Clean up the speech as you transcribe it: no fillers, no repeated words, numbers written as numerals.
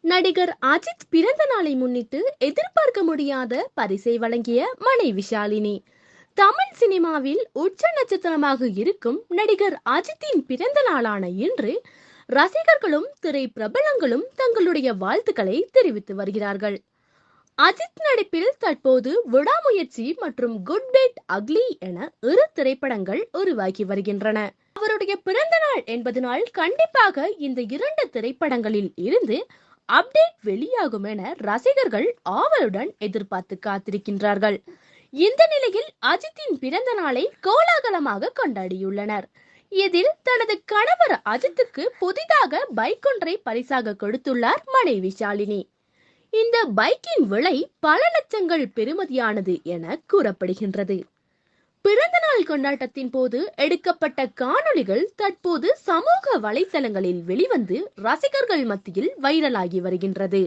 நடிகர் அஜித் பிறந்த நாளை முன்னிட்டு எதிர்பார்க்க முடியாத பரிசை வழங்கிய மனைவி ஷாலினி. தமிழ் சினிமாவில் உச்ச நட்சத்திரமாக இருக்கும் நடிகர் அஜித்தின் பிறந்த நாளான இன்று ரசிகர்களும் திரை பிரபலங்களும் தங்களுடைய வாழ்த்துக்களை தெரிவித்து வருகிறார்கள். அஜித் நடிப்பில் தற்போது விடாமுயற்சி மற்றும் குட் பேட் அக்லி என இரு திரைப்படங்கள் உருவாகி வருகின்றன. அவருடைய பிறந்த நாள் என்பதனால் கண்டிப்பாக இந்த இரண்டு திரைப்படங்களில் இருந்து அப்டேட் வெளியாகும் என ரசிகர்கள் ஆவலுடன் எதிர்பார்த்து காத்திருக்கின்றார்கள். இந்த நிலையில் அஜித்தின் பிறந்த நாளை கோலாகலமாக கொண்டாடியுள்ளனர். இதில் தனது கணவர் அஜித்துக்கு புதிதாக பைக் ஒன்றை பரிசாக கொடுத்துள்ளார் மனைவி ஷாலினி. இந்த பைக்கின் விலை பல லட்சங்கள் பெறுமதியானது என கூறப்படுகின்றது. பிறந்த நாள் கொண்டாட்டத்தின் போது எடுக்கப்பட்ட காணொளிகள் தற்போது சமூக வலைத்தளங்களில் வெளிவந்து ரசிகர்கள் மத்தியில் வைரலாகி வருகின்றது.